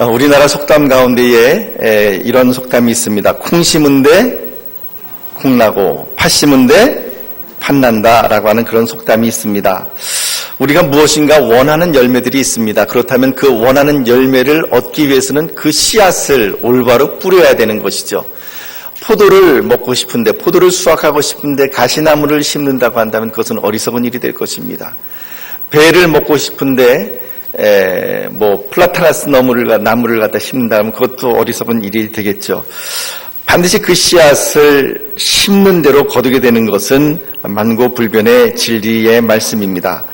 우리나라 속담 가운데에 이런 속담이 있습니다. 콩 심은데 콩나고 팥 심은데 팥난다라고 하는 그런 속담이 있습니다. 우리가 무엇인가 원하는 열매들이 있습니다. 그렇다면 그 원하는 열매를 얻기 위해서는 그 씨앗을 올바로 뿌려야 되는 것이죠. 포도를 먹고 싶은데, 포도를 수확하고 싶은데 가시나무를 심는다고 한다면 그것은 어리석은 일이 될 것입니다. 배를 먹고 싶은데 플라타나스 나무를 갖다 심는다면 그것도 어리석은 일이 되겠죠. 반드시 그 씨앗을 심는 대로 거두게 되는 것은 만고불변의 진리의 말씀입니다.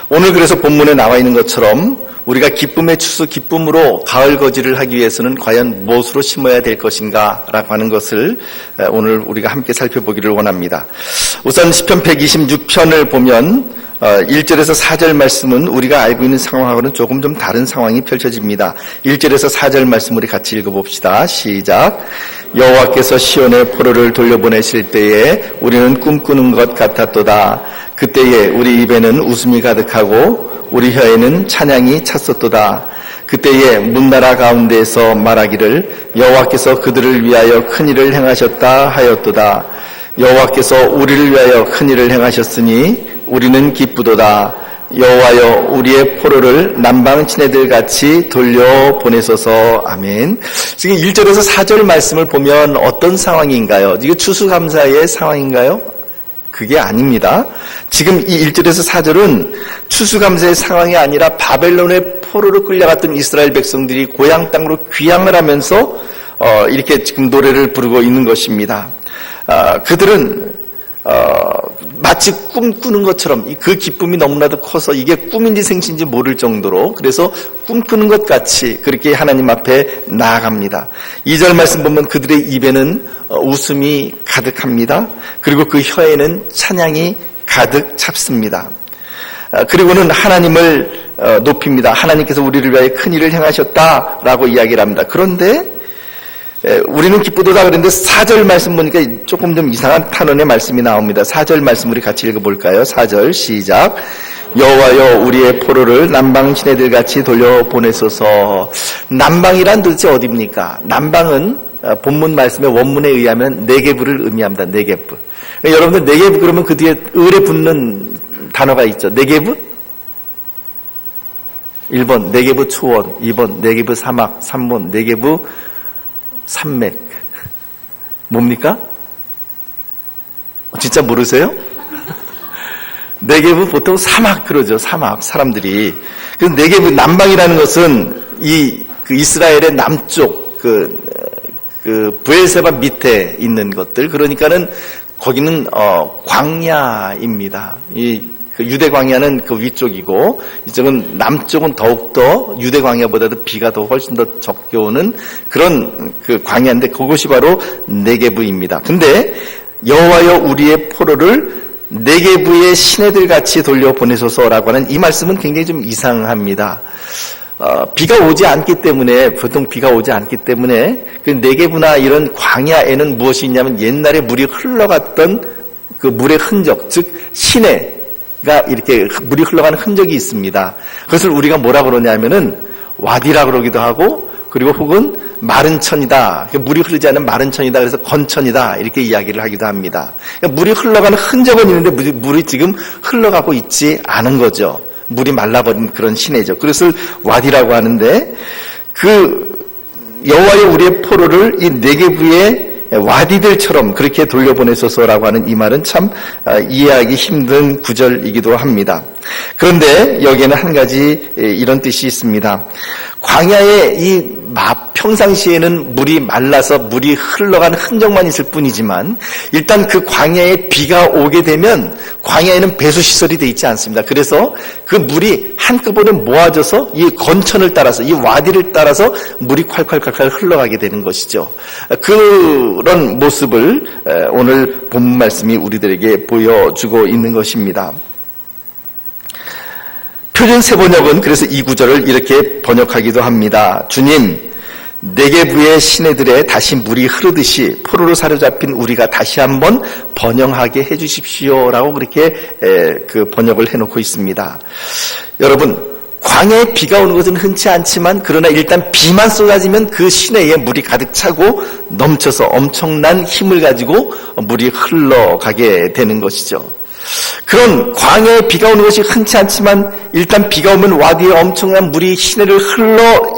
오늘 그래서 본문에 나와 있는 것처럼 우리가 기쁨의 추수 기쁨으로 가을 거지를 하기 위해서는 과연 무엇으로 심어야 될 것인가 라고 하는 것을 오늘 우리가 함께 살펴보기를 원합니다. 우선 시편 126편을 보면 1절에서 4절 말씀은 우리가 알고 있는 상황하고는 조금 좀 다른 상황이 펼쳐집니다. 1절에서 4절 말씀 우리 같이 읽어봅시다. 시작. 여호와께서 시온의 포로를 돌려보내실 때에 우리는 꿈꾸는 것 같았도다. 그때에 우리 입에는 웃음이 가득하고 우리 혀에는 찬양이 찼었도다. 그때에 문나라 가운데에서 말하기를 여호와께서 그들을 위하여 큰일을 행하셨다 하였도다. 여호와께서 우리를 위하여 큰일을 행하셨으니 우리는 기쁘도다. 여호와여 우리의 포로를 남방 친애들 같이 돌려보내소서. 아멘. 지금 1절에서 4절 말씀을 보면 어떤 상황인가요? 이게 추수감사의 상황인가요? 그게 아닙니다. 지금 이 1절에서 4절은 추수감사의 상황이 아니라 바벨론의 포로로 끌려갔던 이스라엘 백성들이 고향 땅으로 귀향을 하면서 이렇게 지금 노래를 부르고 있는 것입니다. 그들은 마치 꿈꾸는 것처럼 그 기쁨이 너무나도 커서 이게 꿈인지 생신지 모를 정도로 그래서 꿈꾸는 것 같이 그렇게 하나님 앞에 나아갑니다. 2절 말씀 보면 그들의 입에는 웃음이 가득합니다. 그리고 그 혀에는 찬양이 가득 찼습니다. 그리고는 하나님을 높입니다. 하나님께서 우리를 위하여 큰일을 행하셨다라고 이야기를 합니다. 그런데 우리는 기쁘도다 그랬는데 4절 말씀 보니까 조금 좀 이상한 탄원의 말씀이 나옵니다. 4절 말씀 우리 같이 읽어볼까요? 4절 시작. 여호와여 우리의 포로를 남방 친애들 같이 돌려보내소서. 남방이란 도대체 어디입니까? 남방은 본문 말씀의 원문에 의하면 네게브를 의미합니다. 네게브. 여러분들 네게브 그러면 그 뒤에 을에 붙는 단어가 있죠. 네게브? 1번 네게브 초원, 2번 네게브 사막, 3번 네게브 산맥. 뭡니까? 진짜 모르세요? 네게브 보통 사막 그러죠. 사막 사람들이. 그 네게브 남방이라는 것은 그 이스라엘의 남쪽 그 브엘세바 밑에 있는 것들. 그러니까는 거기는 광야입니다. 그 유대 광야는 그 위쪽이고 이쪽은 남쪽은 더욱더 유대 광야보다도 비가 더 훨씬 더 적게 오는 그런 그 광야인데 그것이 바로 네게브입니다. 근데 여호와여 우리의 포로를 네게브의 시내들 같이 돌려보내소서라고 하는 이 말씀은 굉장히 좀 이상합니다. 비가 오지 않기 때문에 보통 비가 오지 않기 때문에 그 네게브나 이런 광야에는 무엇이 있냐면 옛날에 물이 흘러갔던 그 물의 흔적 즉 시내 가 이렇게 물이 흘러가는 흔적이 있습니다. 그것을 우리가 뭐라 그러냐면은 와디라 그러기도 하고 그리고 혹은 마른 천이다. 물이 흐르지 않는 마른 천이다. 그래서 건천이다. 이렇게 이야기를 하기도 합니다. 그러니까 물이 흘러가는 흔적은 있는데 물이 지금 흘러가고 있지 않은 거죠. 물이 말라버린 그런 시내죠. 그것을 와디라고 하는데 그 여호와의 우리의 포로를 이 네게브의 와디들처럼 그렇게 돌려보내소서라고 하는 이 말은 참 이해하기 힘든 구절이기도 합니다. 그런데 여기에는 한 가지 이런 뜻이 있습니다. 광야에 평상시에는 물이 말라서 물이 흘러가는 흔적만 있을 뿐이지만 일단 그 광야에 비가 오게 되면 광야에는 배수시설이 되어 있지 않습니다. 그래서 그 물이 한꺼번에 모아져서 이 건천을 따라서 이 와디를 따라서 물이 콸콸콸콸 흘러가게 되는 것이죠. 그런 모습을 오늘 본문 말씀이 우리들에게 보여주고 있는 것입니다. 표준 세번역은 그래서 이 구절을 이렇게 번역하기도 합니다. 주님, 네게브의 시내들에 다시 물이 흐르듯이 포로로 사로잡힌 우리가 다시 한번 번영하게 해주십시오라고 그렇게 그 번역을 해놓고 있습니다. 여러분, 광야에 비가 오는 것은 흔치 않지만 그러나 일단 비만 쏟아지면 그 시내에 물이 가득 차고 넘쳐서 엄청난 힘을 가지고 물이 흘러가게 되는 것이죠. 그런 광야에 비가 오는 것이 흔치 않지만 일단 비가 오면 와디에 엄청난 물이 시내를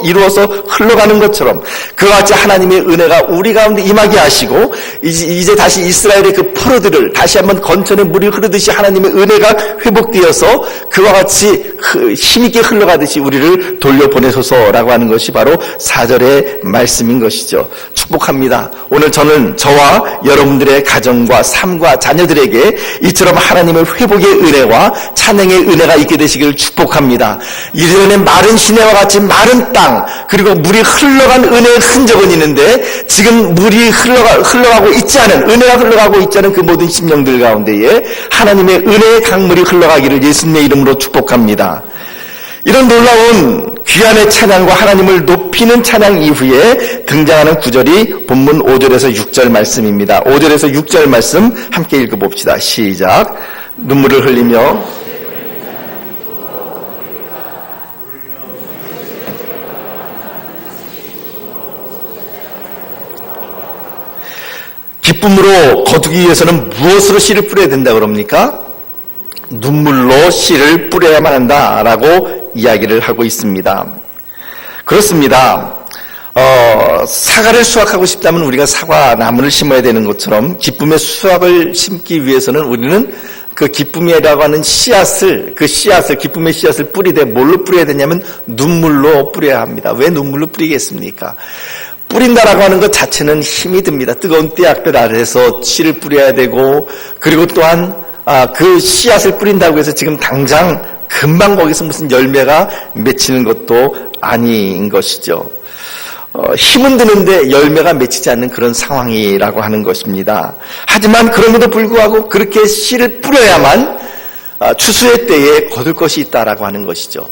이루어서 흘러가는 것처럼 그와 같이 하나님의 은혜가 우리 가운데 임하게 하시고 이제 다시 이스라엘의 그 포로들을 다시 한번 건천에 물이 흐르듯이 하나님의 은혜가 회복되어서 그와 같이 힘있게 흘러가듯이 우리를 돌려보내소서라고 하는 것이 바로 4절의 말씀인 것이죠. 축복합니다. 오늘 저는 저와 여러분들의 가정과 삶과 자녀들에게 이처럼 하나님의 회복의 은혜와 찬양의 은혜가 있게 되시기를 축복합니다. 이전에 마른 시내와 같이 마른 땅 그리고 물이 흘러간 은혜의 흔적은 있는데 지금 물이 흘러가고 있지 않은 은혜가 흘러가고 있지 않은 그 모든 심령들 가운데에 하나님의 은혜의 강물이 흘러가기를 예수님의 이름으로 축복합니다. 이런 놀라운 귀한의 찬양과 하나님을 높이는 찬양 이후에 등장하는 구절이 본문 5절에서 6절 말씀입니다. 5절에서 6절 말씀 함께 읽어봅시다. 시작. 눈물을 흘리며 기쁨으로 거두기 위해서는 무엇으로 씨를 뿌려야 된다 그럽니까? 눈물로 씨를 뿌려야만 한다라고 이야기를 하고 있습니다. 그렇습니다. 사과를 수확하고 싶다면 우리가 사과 나무를 심어야 되는 것처럼 기쁨의 수확을 심기 위해서는 우리는 그 기쁨이라고 하는 기쁨의 씨앗을 뿌리되 뭘로 뿌려야 되냐면 눈물로 뿌려야 합니다. 왜 눈물로 뿌리겠습니까? 뿌린다라고 하는 것 자체는 힘이 듭니다. 뜨거운 떼약볕 아래에서 씨를 뿌려야 되고 그리고 또한 그 씨앗을 뿌린다고 해서 지금 당장 금방 거기서 무슨 열매가 맺히는 것도 아닌 것이죠. 힘은 드는데 열매가 맺히지 않는 그런 상황이라고 하는 것입니다. 하지만 그럼에도 불구하고 그렇게 씨를 뿌려야만 추수의 때에 거둘 것이 있다라고 하는 것이죠.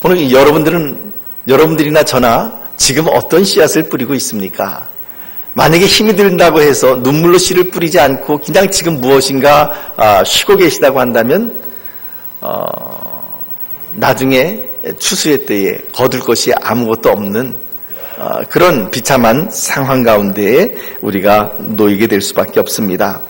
오늘 여러분들이나 저나 지금 어떤 씨앗을 뿌리고 있습니까? 만약에 힘이 든다고 해서 눈물로 씨를 뿌리지 않고 그냥 지금 무엇인가 쉬고 계시다고 한다면 나중에 추수의 때에 거둘 것이 아무것도 없는 그런 비참한 상황 가운데에 우리가 놓이게 될 수밖에 없습니다.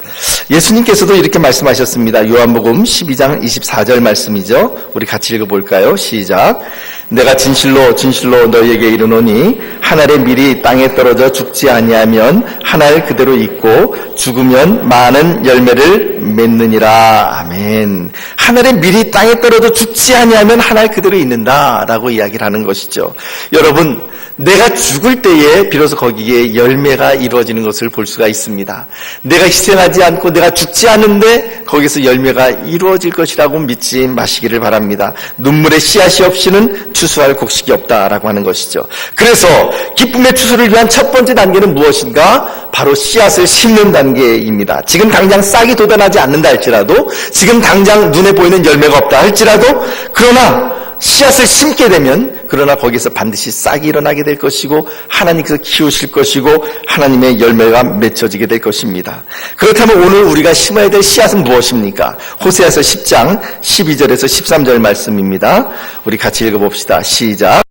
예수님께서도 이렇게 말씀하셨습니다. 요한복음 12장 24절 말씀이죠. 우리 같이 읽어볼까요? 시작. 내가 진실로 진실로 너희에게 이르노니 한 알의 밀이 땅에 떨어져 죽지 아니하면 한 알 그대로 있고 죽으면 많은 열매를 맺느니라. 아멘. 한 알의 밀이 땅에 떨어져 죽지 아니하면 한 알 그대로 있는다라고 이야기를 하는 것이죠. 여러분, 내가 죽을 때에 비로소 거기에 열매가 이루어지는 것을 볼 수가 있습니다. 내가 희생하지 않고 내가 죽지 않은데 거기서 열매가 이루어질 것이라고 믿지 마시기를 바랍니다. 눈물의 씨앗이 없이는 추수할 곡식이 없다라고 하는 것이죠. 그래서 기쁨의 추수를 위한 첫 번째 단계는 무엇인가? 바로 씨앗을 심는 단계입니다. 지금 당장 싹이 돋아나지 않는다 할지라도 지금 당장 눈에 보이는 열매가 없다 할지라도 그러나 씨앗을 심게 되면 그러나 거기서 반드시 싹이 일어나게 될 것이고 하나님께서 키우실 것이고 하나님의 열매가 맺혀지게 될 것입니다. 그렇다면 오늘 우리가 심어야 될 씨앗은 무엇입니까? 호세아서 10장 12절에서 13절 말씀입니다. 우리 같이 읽어봅시다. 시작.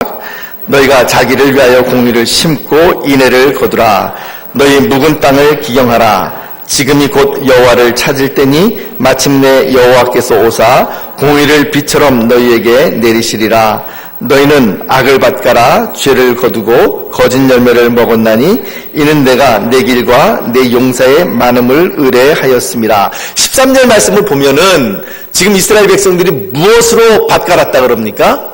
너희가 자기를 위하여 공의를 심고 인애를 거두라. 너희 묵은 땅을 기경하라. 지금이 곧 여호와를 찾을 때니 마침내 여호와께서 오사 공의를 비처럼 너희에게 내리시리라. 너희는 악을 밭가라. 죄를 거두고 거짓 열매를 먹었나니 이는 내가 내 길과 내 용사의 많음을 의뢰하였음이라. 13절 말씀을 보면은 지금 이스라엘 백성들이 무엇으로 밭갈았다 그럽니까?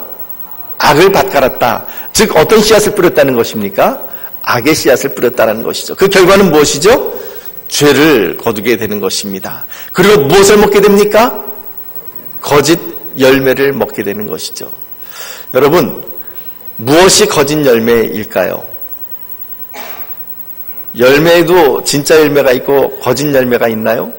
악을 밭갈았다. 즉 어떤 씨앗을 뿌렸다는 것입니까? 악의 씨앗을 뿌렸다는 것이죠. 그 결과는 무엇이죠? 죄를 거두게 되는 것입니다. 그리고 무엇을 먹게 됩니까? 거짓 열매를 먹게 되는 것이죠. 여러분, 무엇이 거짓 열매일까요? 열매에도 진짜 열매가 있고 거짓 열매가 있나요?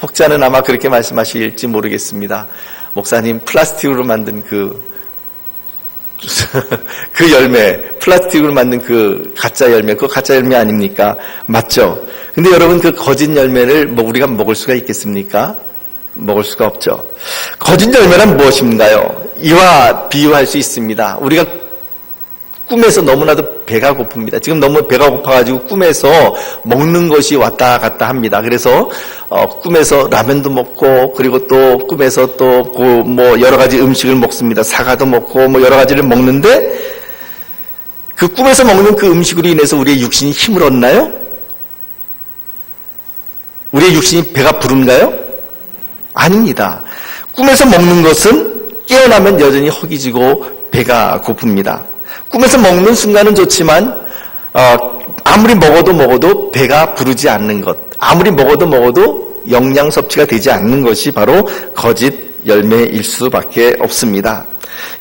혹자는 아마 그렇게 말씀하실지 모르겠습니다. 목사님, 플라스틱으로 만든 그 열매, 플라스틱으로 만든 그 가짜 열매, 그거 가짜 열매 아닙니까? 맞죠? 근데 여러분, 그 거짓 열매를 우리가 먹을 수가 있겠습니까? 먹을 수가 없죠. 거짓 열매란 무엇인가요? 이와 비유할 수 있습니다. 우리가 꿈에서 너무나도 배가 고픕니다. 지금 너무 배가 고파가지고 꿈에서 먹는 것이 왔다 갔다 합니다. 그래서 꿈에서 라면도 먹고, 그리고 또 꿈에서 또 뭐 여러 가지 음식을 먹습니다. 사과도 먹고 뭐 여러 가지를 먹는데, 그 꿈에서 먹는 그 음식으로 인해서 우리의 육신이 힘을 얻나요? 우리의 육신이 배가 부른가요? 아닙니다. 꿈에서 먹는 것은 깨어나면 여전히 허기지고 배가 고픕니다. 꿈에서 먹는 순간은 좋지만 아무리 먹어도 배가 부르지 않는 것, 아무리 먹어도 영양 섭취가 되지 않는 것이 바로 거짓 열매일 수밖에 없습니다.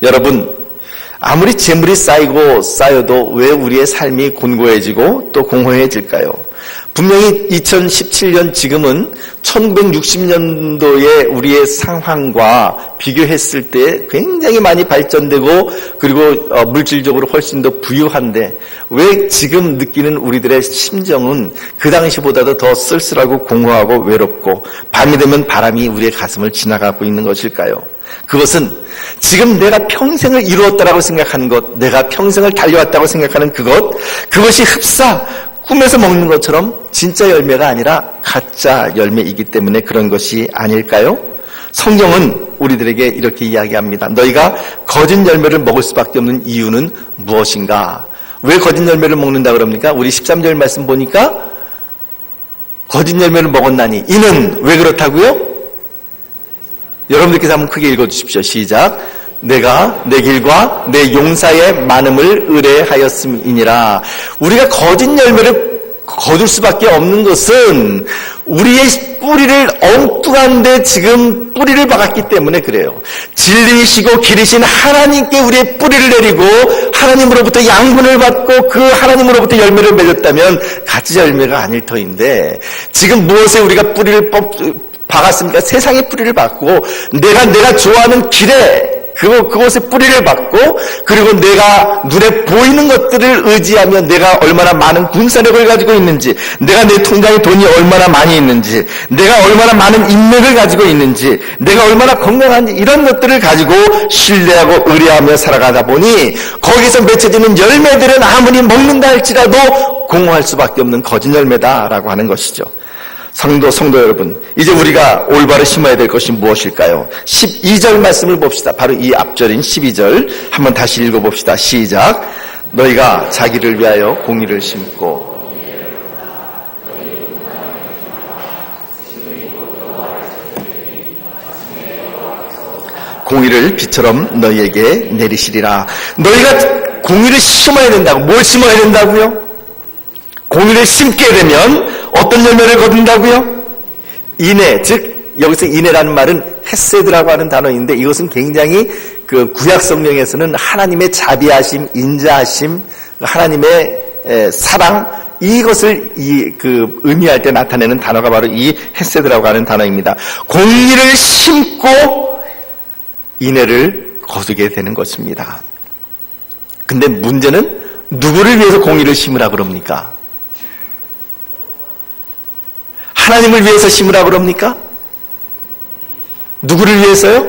여러분, 아무리 재물이 쌓여도 왜 우리의 삶이 곤고해지고 또 공허해질까요? 분명히 2017년 지금은 1960년도의 우리의 상황과 비교했을 때 굉장히 많이 발전되고, 그리고 물질적으로 훨씬 더 부유한데 왜 지금 느끼는 우리들의 심정은 그 당시보다도 더 쓸쓸하고 공허하고 외롭고 밤이 되면 바람이 우리의 가슴을 지나가고 있는 것일까요? 그것은 지금 내가 평생을 이루었다라고 생각하는 것, 내가 평생을 달려왔다고 생각하는 그것이 흡사 꿈에서 먹는 것처럼 진짜 열매가 아니라 가짜 열매이기 때문에 그런 것이 아닐까요? 성경은 우리들에게 이렇게 이야기합니다. 너희가 거짓 열매를 먹을 수밖에 없는 이유는 무엇인가? 왜 거짓 열매를 먹는다 그럽니까? 우리 13절 말씀 보니까 거짓 열매를 먹었나니 이는 왜 그렇다고요? 여러분들께서 한번 크게 읽어주십시오. 시작. 내가 내 길과 내 용사의 많음을 의뢰하였음이니라. 우리가 거짓 열매를 거둘 수밖에 없는 것은 우리의 뿌리를 엉뚱한데 지금 뿌리를 박았기 때문에 그래요. 진리이시고 길이신 하나님께 우리의 뿌리를 내리고 하나님으로부터 양분을 받고 그 하나님으로부터 열매를 맺었다면 가짜 열매가 아닐 터인데, 지금 무엇에 우리가 뿌리를 박았습니까? 세상의 뿌리를 박고 내가 좋아하는 길에 그곳에 뿌리를 박고, 그리고 내가 눈에 보이는 것들을 의지하며 내가 얼마나 많은 군사력을 가지고 있는지, 내가 내 통장에 돈이 얼마나 많이 있는지, 내가 얼마나 많은 인맥을 가지고 있는지, 내가 얼마나 건강한지, 이런 것들을 가지고 신뢰하고 의뢰하며 살아가다 보니 거기서 맺혀지는 열매들은 아무리 먹는다 할지라도 공허할 수밖에 없는 거짓 열매다라고 하는 것이죠. 성도 여러분, 이제 우리가 올바로 심어야 될 것이 무엇일까요? 12절 말씀을 봅시다. 바로 이 앞절인 12절 한번 다시 읽어봅시다. 시작. 너희가 자기를 위하여 공의를 심고 공의를 비처럼 너희에게 내리시리라. 너희가 공의를 심어야 된다고. 뭘 심어야 된다고요? 공의를 심게 되면 어떤 열매를 거둔다고요? 인애, 즉 여기서 인애라는 말은 헤세드라고 하는 단어인데, 이것은 굉장히 그 구약 성경에서는 하나님의 자비하심, 인자하심, 하나님의 사랑, 이것을 의미할 때 나타내는 단어가 바로 이 헤세드라고 하는 단어입니다. 공의를 심고 인애를 거두게 되는 것입니다. 근데 문제는 누구를 위해서 공의를 심으라 그럽니까? 하나님을 위해서 심으라 그럽니까? 누구를 위해서요?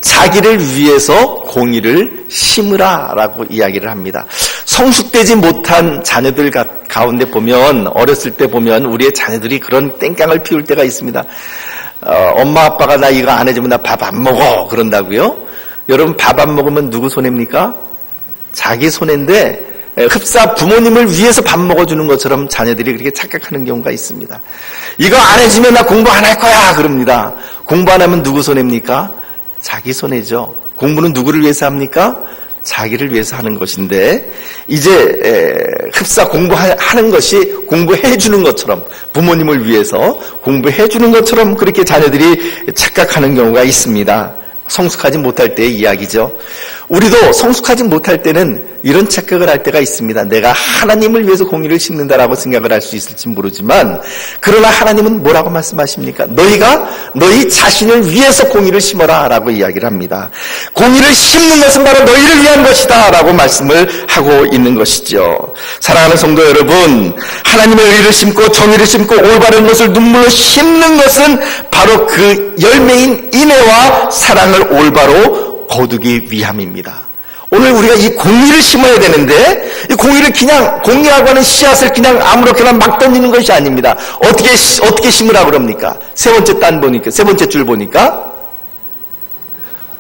자기를 위해서 공의를 심으라라고 이야기를 합니다. 성숙되지 못한 자녀들 가운데 보면, 어렸을 때 보면 우리의 자녀들이 그런 땡깡을 피울 때가 있습니다. 엄마 아빠가 나 이거 안 해주면 나 밥 안 먹어 그런다고요? 여러분, 밥 안 먹으면 누구 손해입니까? 자기 손해인데, 흡사 부모님을 위해서 밥 먹어주는 것처럼 자녀들이 그렇게 착각하는 경우가 있습니다. 이거 안 해주면 나 공부 안 할 거야 그럽니다. 공부 안 하면 누구 손해입니까? 자기 손해죠. 공부는 누구를 위해서 합니까? 자기를 위해서 하는 것인데, 이제 흡사 공부하는 것이 공부해 주는 것처럼, 부모님을 위해서 공부해 주는 것처럼 그렇게 자녀들이 착각하는 경우가 있습니다. 성숙하지 못할 때의 이야기죠. 우리도 성숙하지 못할 때는 이런 착각을 할 때가 있습니다. 내가 하나님을 위해서 공의를 심는다라고 생각을 할 수 있을지 모르지만, 그러나 하나님은 뭐라고 말씀하십니까? 너희가 너희 자신을 위해서 공의를 심어라 라고 이야기를 합니다. 공의를 심는 것은 바로 너희를 위한 것이다 라고 말씀을 하고 있는 것이죠. 사랑하는 성도 여러분, 하나님의 의를 심고 정의를 심고 올바른 것을 눈물로 심는 것은 바로 그 열매인 인애와 사랑을 올바로 거두기 위함입니다. 오늘 우리가 이 공의를 심어야 되는데, 이 공의를 그냥, 공의라고 하는 씨앗을 그냥 아무렇게나 막 던지는 것이 아닙니다. 어떻게 심으라고 그럽니까? 세 번째 줄 보니까,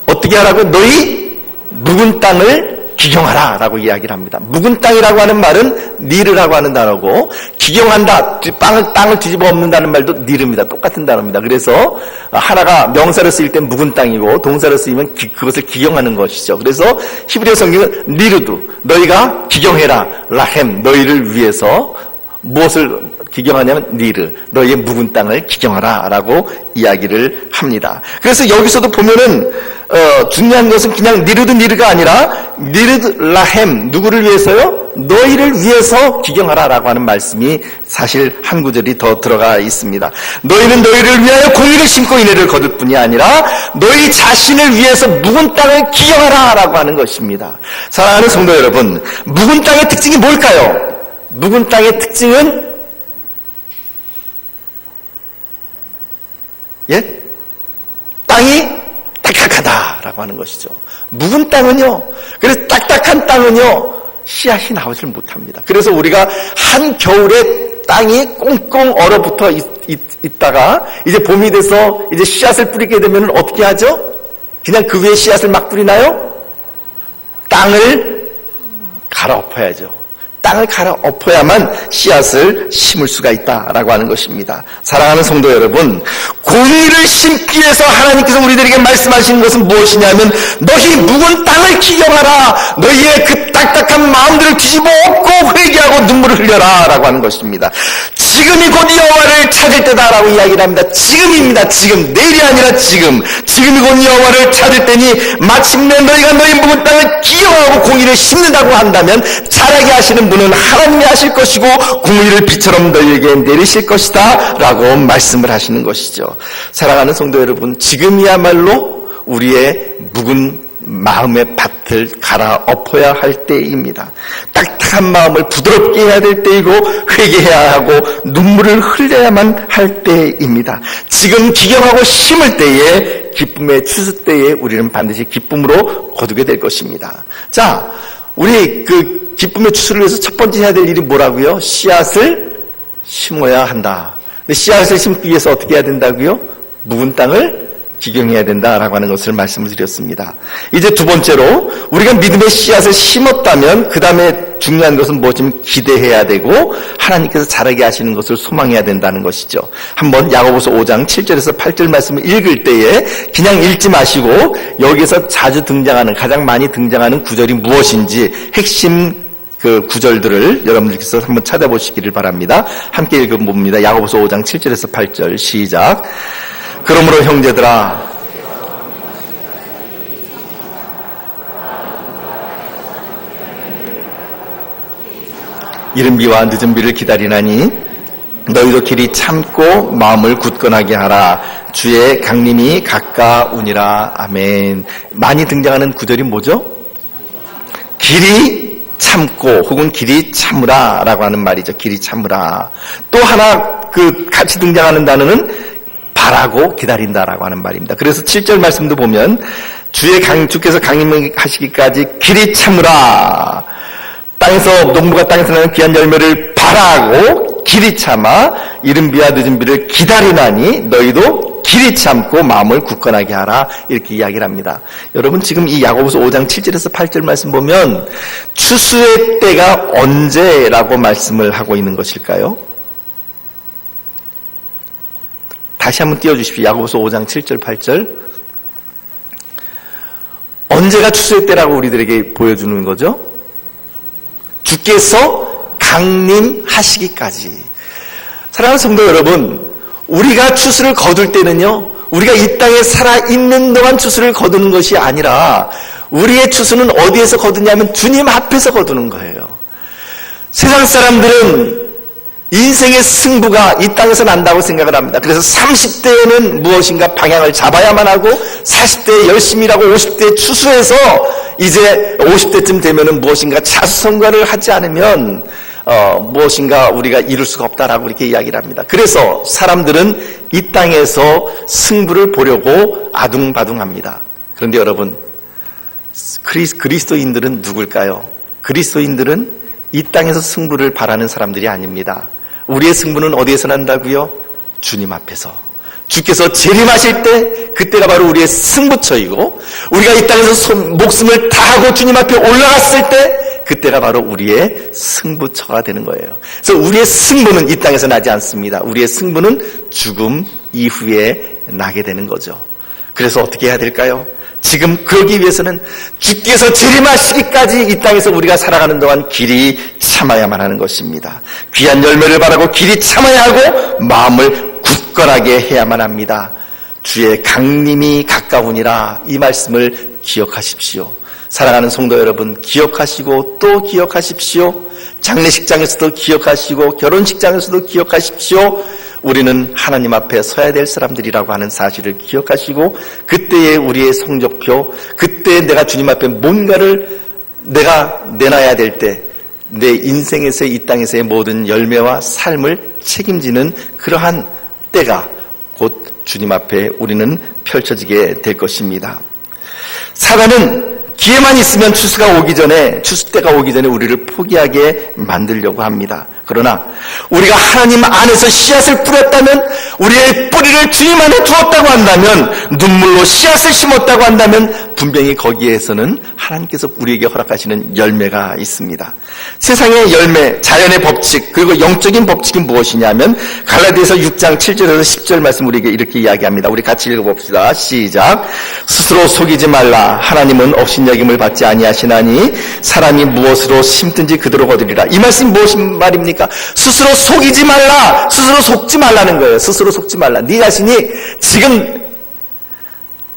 어떻게 하라고? 너희 묵은 땅을 기경하라 라고 이야기를 합니다. 묵은 땅이라고 하는 말은 니르라고 하는 단어고, 기경한다, 땅을 뒤집어 엎는다는 말도 니르입니다. 똑같은 단어입니다. 그래서 하나가 명사로 쓰일 땐 묵은 땅이고 동사로 쓰이면 그것을 기경하는 것이죠. 그래서 히브리어 성경은 니르두, 너희가 기경해라, 라헴, 너희를 위해서 무엇을 기경하냐면 니르, 너희의 묵은 땅을 기경하라 라고 이야기를 합니다. 그래서 여기서도 보면은 중요한 것은 그냥 니르가 아니라 니르드 라헴, 누구를 위해서요? 너희를 위해서 기경하라 라고 하는 말씀이 사실 한 구절이 더 들어가 있습니다. 너희는 너희를 위하여 공의를 심고 인애를 거둘 뿐이 아니라 너희 자신을 위해서 묵은 땅을 기경하라 라고 하는 것입니다. 사랑하는 성도 여러분, 묵은 땅의 특징이 뭘까요? 묵은 땅의 특징은 땅이 딱딱하다라고 하는 것이죠. 묵은 땅은요, 그래서 딱딱한 땅은요, 씨앗이 나오질 못합니다. 그래서 우리가 한겨울에 땅이 꽁꽁 얼어붙어 있다가 이제 봄이 돼서 이제 씨앗을 뿌리게 되면 어떻게 하죠? 그냥 그 위에 씨앗을 막 뿌리나요? 땅을 갈아엎어야죠. 땅을 갈아엎어야만 씨앗을 심을 수가 있다라고 하는 것입니다. 사랑하는 성도 여러분, 공의를 심기 위해서 하나님께서 우리들에게 말씀하시는 것은 무엇이냐면, 너희 묵은 땅을 기경하라, 너희의 그 딱딱한 마음들을 뒤집어 엎고 회개하고 눈물을 흘려라 라고 하는 것입니다. 지금이 곧 여호와를 찾을 때다라고 이야기를 합니다. 지금입니다. 지금, 내일이 아니라 지금이 곧 여호와를 찾을 때니 마침내 너희가 너희 묵은 땅을 기경하고 공의를 심는다고 한다면 자라게 하시는 분은 하나님이 하실 것이고 공의를 비처럼 너희에게 내리실 것이다 라고 말씀을 하시는 것이죠. 사랑하는 성도 여러분, 지금이야말로 우리의 묵은 마음의 밭을 갈아엎어야 할 때입니다. 딱딱한 마음을 부드럽게 해야 될 때이고 회개해야 하고 눈물을 흘려야만 할 때입니다. 지금 기경하고 심을 때에, 기쁨의 추수 때에 우리는 반드시 기쁨으로 거두게 될 것입니다. 자, 우리 그 기쁨의 추수를 위해서 첫 번째 해야 될 일이 뭐라고요? 씨앗을 심어야 한다. 근데 씨앗을 심기 위해서 어떻게 해야 된다고요? 묵은 땅을 기경해야 된다라고 하는 것을 말씀을 드렸습니다. 이제 두 번째로, 우리가 믿음의 씨앗을 심었다면 그 다음에 중요한 것은 뭐좀 기대해야 되고 하나님께서 자라게 하시는 것을 소망해야 된다는 것이죠. 한번 야고보서 5장 7절에서 8절 말씀을 읽을 때에 그냥 읽지 마시고 여기서 자주 등장하는, 가장 많이 등장하는 구절이 무엇인지 핵심 그 구절들을 여러분들께서 한번 찾아보시기를 바랍니다. 함께 읽어봅니다. 야고보서 5장 7절에서 8절 시작. 그러므로 형제들아, 이른 비와 늦은 비를 기다리나니 너희도 길이 참고 마음을 굳건하게 하라. 주의 강림이 가까우니라. 아멘. 많이 등장하는 구절이 뭐죠? 길이 참고 혹은 길이 참으라 라고 하는 말이죠. 길이 참으라. 또 하나 그 같이 등장하는 단어는 바라고 기다린다라고 하는 말입니다. 그래서 7절 말씀도 보면 주께서 강림하시기까지 길이 참으라. 농부가 땅에서 나는 귀한 열매를 바라고 길이 참아 이른 비와 늦은 비를 기다리나니 너희도 길이 참고 마음을 굳건하게 하라. 이렇게 이야기를 합니다. 여러분, 지금 이 야고보서 5장 7절에서 8절 말씀 보면 추수의 때가 언제라고 말씀을 하고 있는 것일까요? 다시 한번 띄워주십시오. 야고보서 5장 7절 8절. 언제가 추수의 때라고 우리들에게 보여주는 거죠? 주께서 강림하시기까지. 사랑하는 성도 여러분, 우리가 추수를 거둘 때는요, 우리가 이 땅에 살아있는 동안 추수를 거두는 것이 아니라 우리의 추수는 어디에서 거두냐면 주님 앞에서 거두는 거예요. 세상 사람들은 인생의 승부가 이 땅에서 난다고 생각을 합니다. 그래서 30대에는 무엇인가 방향을 잡아야만 하고 40대에 열심히 일하고 50대에 추수해서 이제 50대쯤 되면은 무엇인가 자수성가를 하지 않으면 무엇인가 우리가 이룰 수가 없다라고 이렇게 이야기를 합니다. 그래서 사람들은 이 땅에서 승부를 보려고 아둥바둥합니다. 그런데 여러분, 그리스도인들은 누굴까요? 그리스도인들은 이 땅에서 승부를 바라는 사람들이 아닙니다. 우리의 승부는 어디에서 난다고요? 주님 앞에서. 주께서 재림하실 때 그때가 바로 우리의 승부처이고, 우리가 이 땅에서 목숨을 다하고 주님 앞에 올라갔을 때 그때가 바로 우리의 승부처가 되는 거예요. 그래서 우리의 승부는 이 땅에서 나지 않습니다. 우리의 승부는 죽음 이후에 나게 되는 거죠. 그래서 어떻게 해야 될까요? 지금 그러기 위해서는 주께서 재림하시기까지 이 땅에서 우리가 살아가는 동안 길이 참아야만 하는 것입니다. 귀한 열매를 바라고 길이 참아야 하고 마음을 굳건하게 해야만 합니다. 주의 강림이 가까우니라, 이 말씀을 기억하십시오. 사랑하는 성도 여러분, 기억하시고 또 기억하십시오. 장례식장에서도 기억하시고 결혼식장에서도 기억하십시오. 우리는 하나님 앞에 서야 될 사람들이라고 하는 사실을 기억하시고, 그때의 우리의 성적표, 그때 내가 주님 앞에 뭔가를 내가 내놔야 될 때 내 인생에서 이 땅에서의 모든 열매와 삶을 책임지는 그러한 때가 곧 주님 앞에 우리는 펼쳐지게 될 것입니다. 사단은 기회만 있으면 추수 때가 오기 전에 우리를 포기하게 만들려고 합니다. 그러나 우리가 하나님 안에서 씨앗을 뿌렸다면, 우리의 뿌리를 주님 안에 두었다고 한다면, 눈물로 씨앗을 심었다고 한다면 분명히 거기에서는 하나님께서 우리에게 허락하시는 열매가 있습니다. 세상의 열매, 자연의 법칙, 그리고 영적인 법칙이 무엇이냐면 갈라디아서 6장 7절에서 10절 말씀 우리에게 이렇게 이야기합니다. 우리 같이 읽어봅시다. 시작. 스스로 속이지 말라. 하나님은 업신여김을 받지 아니하시나니 사람이 무엇으로 심든지 그대로 거두리라. 이 말씀이 무슨 말입니까? 스스로 속이지 말라. 스스로 속지 말라는 거예요. 스스로 속지 말라. 네 자신이 지금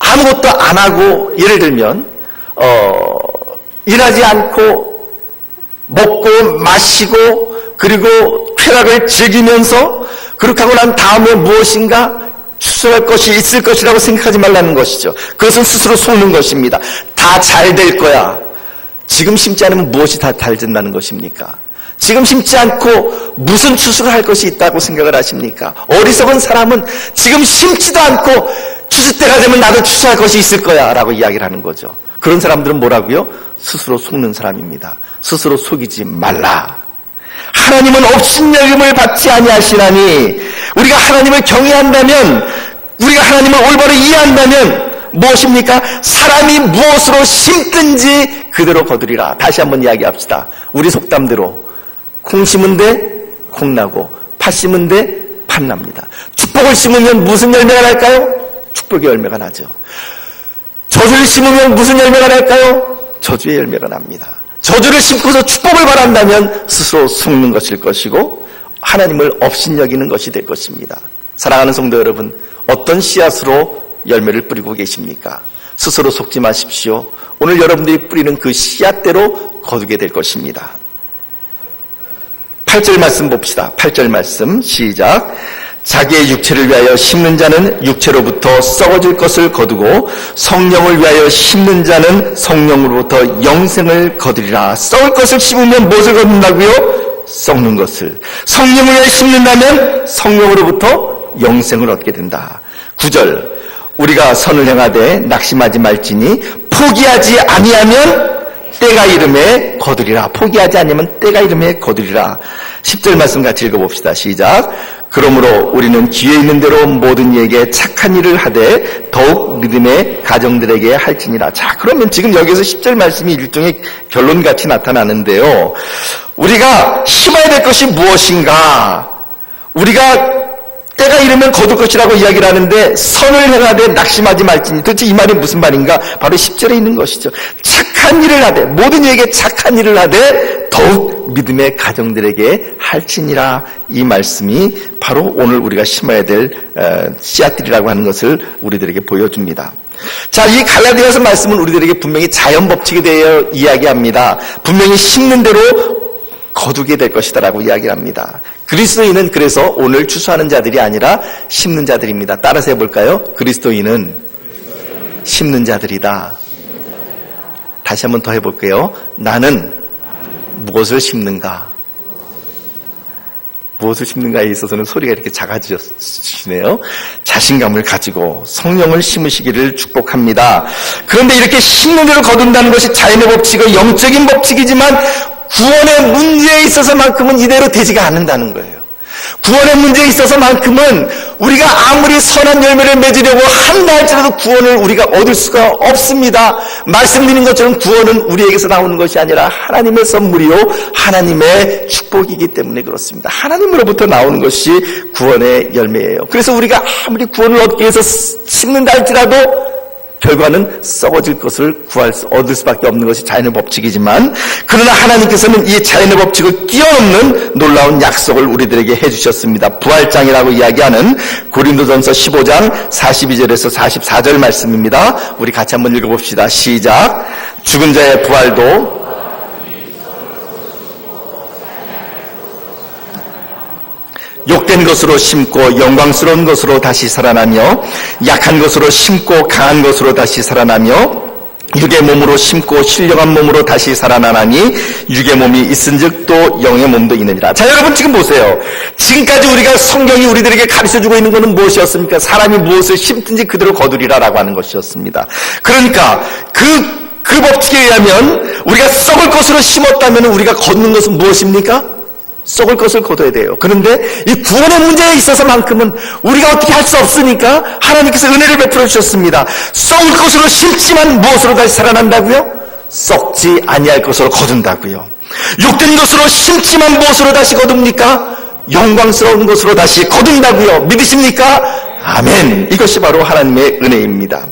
아무것도 안 하고, 예를 들면 일하지 않고 먹고 마시고 그리고 쾌락을 즐기면서 그렇게 하고 난 다음에 무엇인가 추수할 것이 있을 것이라고 생각하지 말라는 것이죠. 그것은 스스로 속는 것입니다. 다 잘 될 거야. 지금 심지 않으면 무엇이 다 잘 된다는 것입니까? 지금 심지 않고 무슨 추수를 할 것이 있다고 생각을 하십니까? 어리석은 사람은 지금 심지도 않고 추수 때가 되면 나도 추수할 것이 있을 거야 라고 이야기를 하는 거죠. 그런 사람들은 뭐라고요? 스스로 속는 사람입니다. 스스로 속이지 말라. 하나님은 업신여김을 받지 아니하시나니, 우리가 하나님을 경외한다면, 우리가 하나님을 올바로 이해한다면 무엇입니까? 사람이 무엇으로 심든지 그대로 거두리라. 다시 한번 이야기합시다. 우리 속담대로 콩 심은 데 콩 나고 팥 심은 데 팥 납니다. 축복을 심으면 무슨 열매가 날까요? 축복의 열매가 나죠. 저주를 심으면 무슨 열매가 날까요? 저주의 열매가 납니다. 저주를 심고서 축복을 바란다면 스스로 속는 것일 것이고 하나님을 업신여기는 것이 될 것입니다. 사랑하는 성도 여러분, 어떤 씨앗으로 열매를 뿌리고 계십니까? 스스로 속지 마십시오. 오늘 여러분들이 뿌리는 그 씨앗대로 거두게 될 것입니다. 8절 말씀 봅시다. 8절 말씀 시작. 자기의 육체를 위하여 심는 자는 육체로부터 썩어질 것을 거두고 성령을 위하여 심는 자는 성령으로부터 영생을 거두리라. 썩을 것을 심으면 무엇을 거둔다고요? 썩는 것을. 성령을 위하여 심는다면 성령으로부터 영생을 얻게 된다. 9절. 우리가 선을 행하되 낙심하지 말지니 포기하지 아니하면 때가 이름에 거두리라. 포기하지 않으면 때가 이름에 거두리라. 10절 말씀 같이 읽어봅시다. 시작. 그러므로 우리는 기회 있는 대로 모든 이에게 착한 일을 하되 더욱 믿음의 가정들에게 할지니라. 자, 그러면 지금 여기서 10절 말씀이 일종의 결론같이 나타나는데요. 우리가 심어야 될 것이 무엇인가? 우리가 때가 이르면 거둘 것이라고 이야기를 하는데 선을 행하되 낙심하지 말지니, 도대체 이 말이 무슨 말인가? 바로 10절에 있는 것이죠. 착한 착한 일을 하되 모든 이에게 착한 일을 하되 더욱 믿음의 가정들에게 할지니라. 이 말씀이 바로 오늘 우리가 심어야 될 씨앗들이라고 하는 것을 우리들에게 보여줍니다. 자, 이 갈라디아서 말씀은 우리들에게 분명히 자연 법칙에 대해 이야기합니다. 분명히 심는 대로 거두게 될 것이다라고 이야기합니다. 그리스도인은 그래서 오늘 추수하는 자들이 아니라 심는 자들입니다. 따라서 해볼까요? 그리스도인은 심는 자들이다. 다시 한번 더 해볼게요. 나는 무엇을 심는가? 무엇을 심는가에 있어서는 소리가 이렇게 작아지시네요. 자신감을 가지고 성령을 심으시기를 축복합니다. 그런데 이렇게 심는 대로 거둔다는 것이 자연의 법칙의 영적인 법칙이지만 구원의 문제에 있어서만큼은 이대로 되지가 않는다는 거예요. 구원의 문제에 있어서만큼은 우리가 아무리 선한 열매를 맺으려고 한다 할지라도 구원을 우리가 얻을 수가 없습니다. 말씀드린 것처럼 구원은 우리에게서 나오는 것이 아니라 하나님의 선물이요 하나님의 축복이기 때문에 그렇습니다. 하나님으로부터 나오는 것이 구원의 열매예요. 그래서 우리가 아무리 구원을 얻기 위해서 심는다 할지라도 결과는 썩어질 것을 얻을 수밖에 없는 것이 자연의 법칙이지만, 그러나 하나님께서는 이 자연의 법칙을 끼워넣는 놀라운 약속을 우리들에게 해주셨습니다. 부활장이라고 이야기하는 고린도전서 15장 42절에서 44절 말씀입니다. 우리 같이 한번 읽어봅시다. 시작. 죽은 자의 부활도 욕된 것으로 심고 영광스러운 것으로 다시 살아나며, 약한 것으로 심고 강한 것으로 다시 살아나며, 육의 몸으로 심고 신령한 몸으로 다시 살아나나니 육의 몸이 있은즉 또 영의 몸도 있느니라. 자, 여러분 지금 보세요. 지금까지 우리가 성경이 우리들에게 가르쳐주고 있는 것은 무엇이었습니까? 사람이 무엇을 심든지 그대로 거두리라라고 하는 것이었습니다. 그러니까 그 법칙에 의하면 우리가 썩을 것으로 심었다면 우리가 거두는 것은 무엇입니까? 썩을 것을 거둬야 돼요. 그런데 이 구원의 문제에 있어서만큼은 우리가 어떻게 할 수 없으니까 하나님께서 은혜를 베풀어 주셨습니다. 썩을 것으로 심지만 무엇으로 다시 살아난다고요? 썩지 아니할 것으로 거둔다고요. 욕된 것으로 심지만 무엇으로 다시 거둡니까? 영광스러운 것으로 다시 거둔다고요. 믿으십니까? 아멘. 이것이 바로 하나님의 은혜입니다.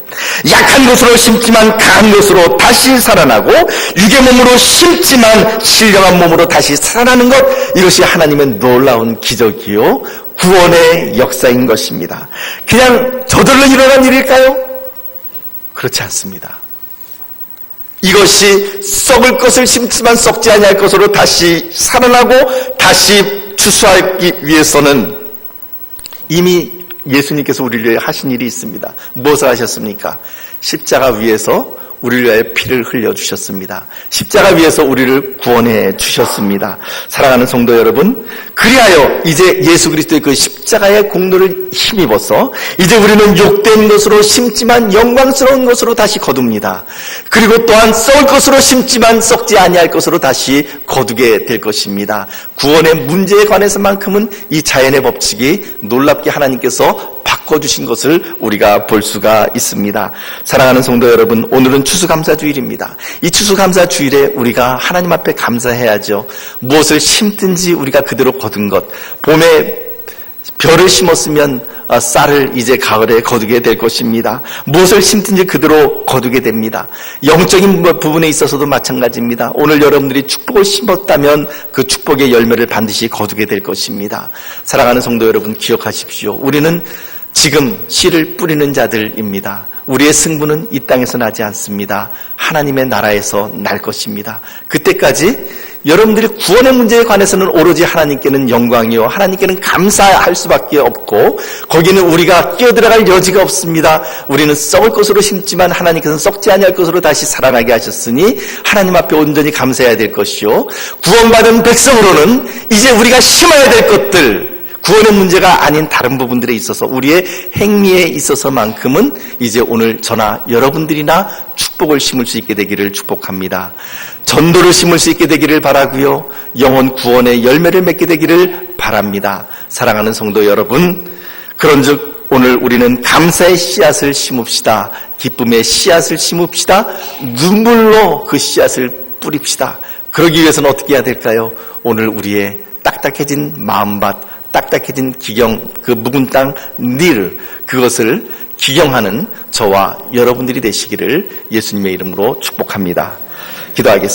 약한 것으로 심지만 강한 것으로 다시 살아나고, 육의 몸으로 심지만 신령한 몸으로 다시 살아나는 것, 이것이 하나님의 놀라운 기적이요 구원의 역사인 것입니다. 그냥 저절로 일어난 일일까요? 그렇지 않습니다. 이것이 썩을 것을 심지만 썩지 아니할 것으로 다시 살아나고 다시 추수하기 위해서는 이미 예수님께서 우리를 위해 하신 일이 있습니다. 무엇을 하셨습니까? 십자가 위에서 우리를 위해 피를 흘려주셨습니다. 십자가 위에서 우리를 구원해 주셨습니다. 사랑하는 성도 여러분, 그리하여 이제 예수 그리스도의 그 십자가의 공로를 힘입어서 이제 우리는 욕된 것으로 심지만 영광스러운 것으로 다시 거둡니다. 그리고 또한 썩을 것으로 심지만 썩지 아니할 것으로 다시 거두게 될 것입니다. 구원의 문제에 관해서만큼은 이 자연의 법칙이 놀랍게 하나님께서 바꿔주신 것을 우리가 볼 수가 있습니다. 사랑하는 성도 여러분, 오늘은 추수감사주일입니다. 이 추수감사주일에 우리가 하나님 앞에 감사해야죠. 무엇을 심든지 우리가 그대로 거둔 것, 봄에 벼를 심었으면 쌀을 이제 가을에 거두게 될 것입니다. 무엇을 심든지 그대로 거두게 됩니다. 영적인 부분에 있어서도 마찬가지입니다. 오늘 여러분들이 축복을 심었다면 그 축복의 열매를 반드시 거두게 될 것입니다. 사랑하는 성도 여러분, 기억하십시오. 우리는 지금 씨를 뿌리는 자들입니다. 우리의 승부는 이 땅에서 나지 않습니다. 하나님의 나라에서 날 것입니다. 그때까지 여러분들이 구원의 문제에 관해서는 오로지 하나님께는 영광이요, 하나님께는 감사할 수밖에 없고, 거기는 우리가 끼어들어갈 여지가 없습니다. 우리는 썩을 것으로 심지만 하나님께서는 썩지 아니할 것으로 다시 살아나게 하셨으니 하나님 앞에 온전히 감사해야 될 것이요, 구원받은 백성으로는 이제 우리가 심어야 될 것들, 구원의 문제가 아닌 다른 부분들에 있어서 우리의 행미에 있어서만큼은 이제 오늘 저나 여러분들이나 축복을 심을 수 있게 되기를 축복합니다. 전도를 심을 수 있게 되기를 바라고요, 영혼 구원의 열매를 맺게 되기를 바랍니다. 사랑하는 성도 여러분, 그런즉 오늘 우리는 감사의 씨앗을 심읍시다. 기쁨의 씨앗을 심읍시다. 눈물로 그 씨앗을 뿌립시다. 그러기 위해서는 어떻게 해야 될까요? 오늘 우리의 딱딱해진 마음밭, 딱딱해진 기경, 그 묵은 땅 니르, 그것을 기경하는 저와 여러분들이 되시기를 예수님의 이름으로 축복합니다. 기도하겠습니다.